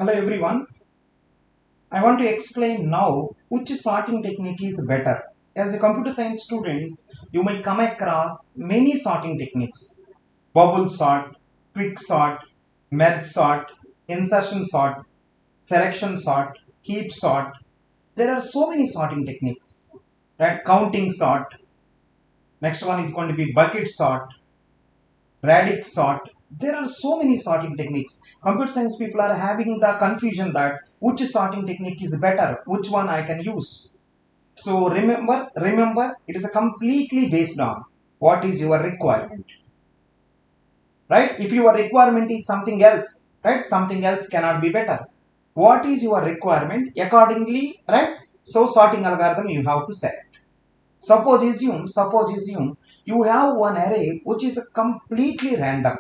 Hello everyone. I want to explain now which sorting technique is better. As a computer science students, you may come across many sorting techniques. Bubble sort, quick sort, merge sort, insertion sort, selection sort, heap sort. There are so many sorting techniques. Right? Counting sort. Next one is going to be bucket sort, radix sort. There are so many sorting techniques. Computer science people are having the confusion that which sorting technique is better, which one I can use. So remember, it is completely based on what is your requirement, right? If your requirement is something else, right, something else cannot be better. What is your requirement accordingly, right? So sorting algorithm you have to select. Suppose assume you have one array which is completely random.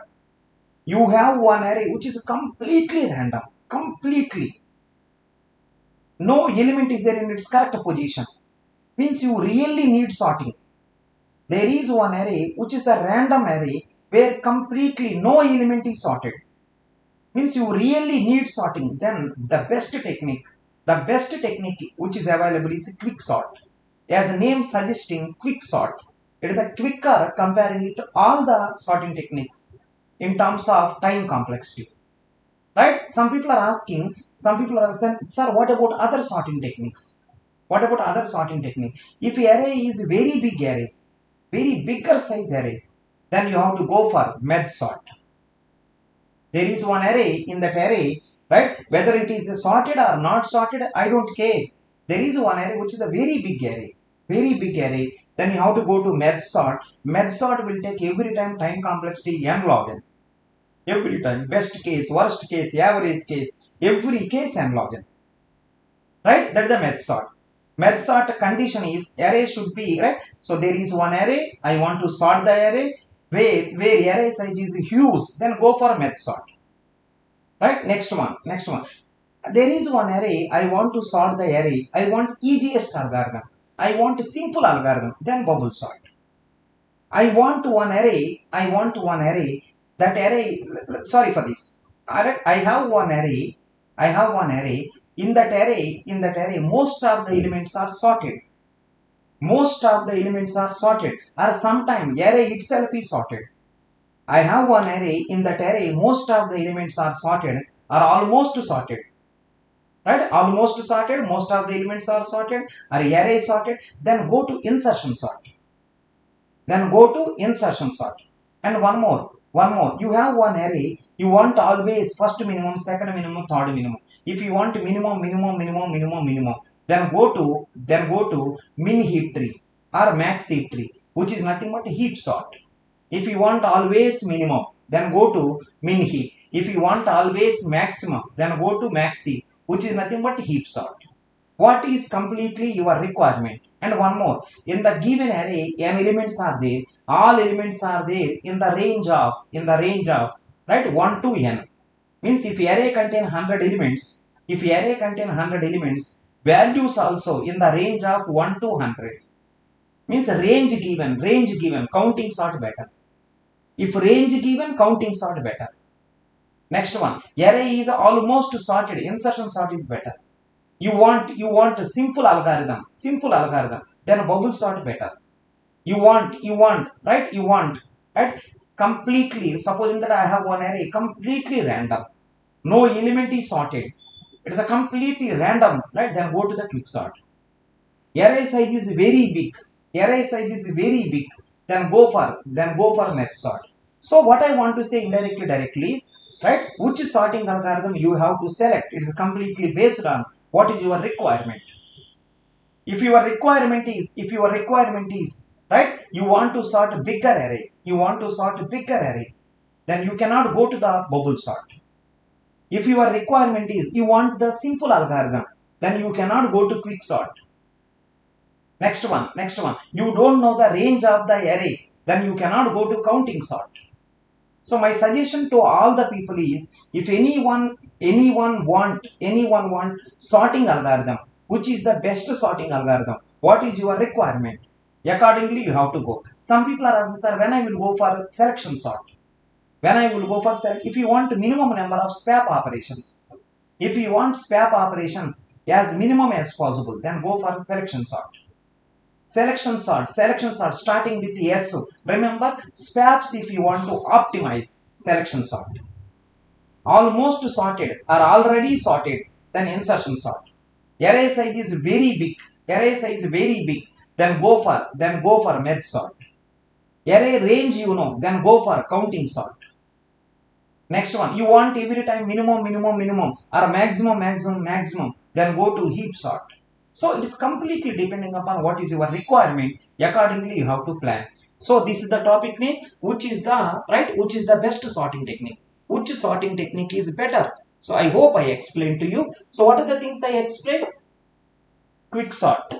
You have one array which is completely random, completely. No element is there in its correct position. Means you really need sorting. There is one array which is a random array where completely no element is sorted. Means you really need sorting. Then the best technique which is available is quick sort. As the name suggesting, quick sort. It is the quicker comparing with all the sorting techniques in terms of time complexity. Right? Some people are asking, sir, what about other sorting techniques? What about other sorting technique? If array is very big array, very bigger size array, then you have to go for merge sort. There is one array, in that array, right? Whether it is sorted or not sorted, I don't care. There is one array which is a very big array, then you have to go to merge sort. Merge sort will take every time complexity n log n. Every time, best case, worst case, average case, every case n log n. Right? That is the merge sort. Merge sort condition is array should be, right? So there is one array, I want to sort the array, where array size is huge, then go for merge sort. Right? Next one. There is one array, I want to sort the array, I want easiest algorithm, I want simple algorithm, then bubble sort. I want one array, that array, sorry for this. Alright, I have one array, in that array, most of the elements are sorted. Or sometimes array itself is sorted. I have one array, in that array, most of the elements are sorted, or almost sorted. Right? Almost sorted, most of the elements are sorted, or array sorted, then go to insertion sort. And one more. You have one array, you want always first minimum, second minimum, third minimum. If you want minimum, then go to min heap tree or max heap tree, which is nothing but heap sort. If you want always minimum, then go to min heap. If you want always maximum, then go to max heap, which is nothing but heap sort. What is completely your requirement? And one more, in the given array, m elements are there, all elements are there in the range of, right, 1 to n. Means if array contain 100 elements, values also in the range of 1 to 100. Means range given, counting sort better. If range given, counting sort better. Next one, array is almost sorted, insertion sort is better. You want a simple algorithm, then bubble sort better. You want, right, completely, supposing that I have one array, completely random. No element is sorted. It is a completely random, right? Then go to the quick sort. Array size is very big. Then go for merge sort. So what I want to say directly is, right, which sorting algorithm you have to select. It is completely based on what is your requirement. If your requirement is, right, you want to sort a bigger array, then you cannot go to the bubble sort. If your requirement is you want the simple algorithm, then you cannot go to quick sort. Next one, you don't know the range of the array, then you cannot go to counting sort. So my suggestion to all the people is, if anyone want sorting algorithm, which is the best sorting algorithm, what is your requirement? Accordingly you have to go. Some people are asking, sir, when I will go for selection sort? If you want minimum number of swap operations, If you want swap operations as minimum as possible, then go for selection sort. Selection sort starting with S. Remember, swaps if you want to optimize selection sort. Almost sorted or already sorted, then insertion sort. Array size is very big. Array size very big. Then go for merge sort. Array range you know, then go for counting sort. Next one, you want every time minimum or maximum, then go to heap sort. So it is completely depending upon what is your requirement. Accordingly, you have to plan. So this is the topic name, which is the best sorting technique. Which sorting technique is better? So I hope I explained to you. So what are the things I explained? Quick sort.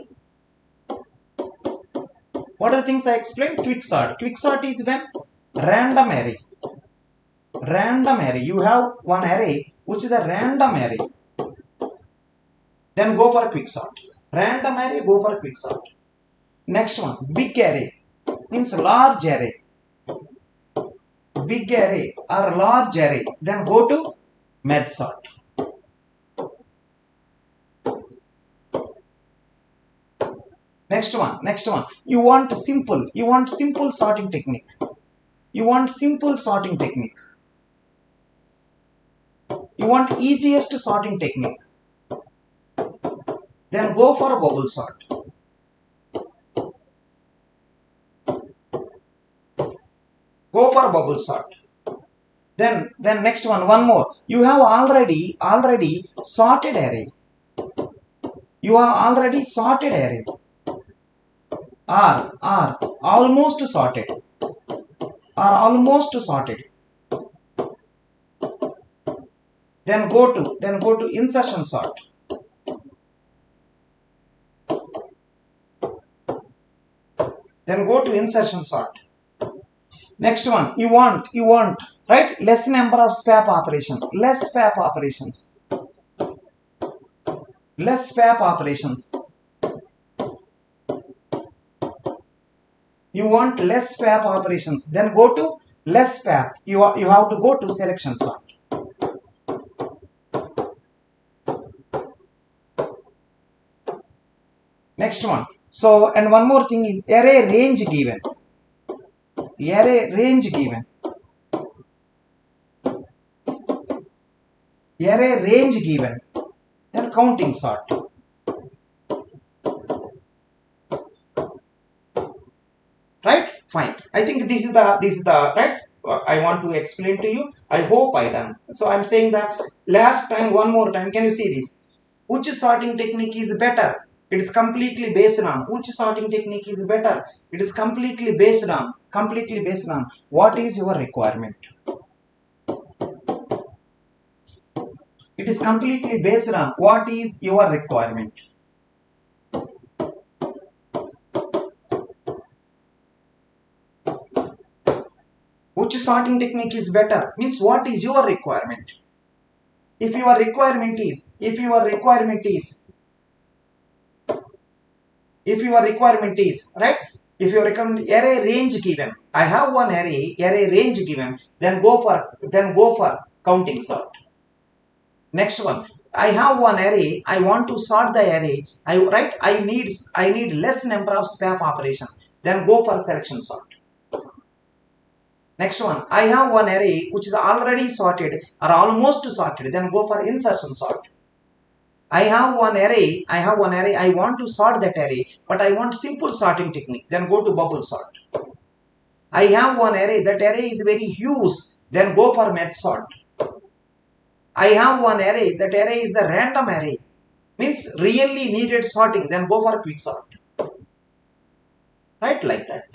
What are the things I explained? Quick sort. Quick sort is when random array. Random array. You have one array which is a random array. Then go for quick sort. Random array, go for quick sort. Next one, big array means large array. Big array or large array. Then go to merge sort. Next one. You want simple sorting technique. You want easiest sorting technique. Then go for a bubble sort. Go for a bubble sort. Then next one more. You have already sorted array. You have already sorted array. Or almost sorted. Then go to insertion sort. Then go to insertion sort. Next one, you want right, less number of swap operations. Less swap operations. You want less swap operations. Then go to less swap. You have to go to selection sort. Next one. So, and one more thing is array range given. Array range given. Then counting sort. Right? Fine. I think this is the right. I want to explain to you. I hope I done. So I'm saying the last time, one more time. Can you see this? Which sorting technique is better? It is completely based on which sorting technique is better. It is completely based on what is your requirement. It is completely based on what is your requirement. Which sorting technique is better means what is your requirement. If your requirement is right, if you recommend array range given, I have one array range given, then go for counting sort. Next one, I have one array, I want to sort the array, I need less number of swap operation, then go for selection sort. Next one, I have one array which is already sorted or almost sorted, then go for insertion sort. I have one array, I want to sort that array, but I want simple sorting technique, then go to bubble sort. I have one array, that array is very huge, then go for merge sort. I have one array, that array is the random array, means really needed sorting, then go for quick sort. Right, like that.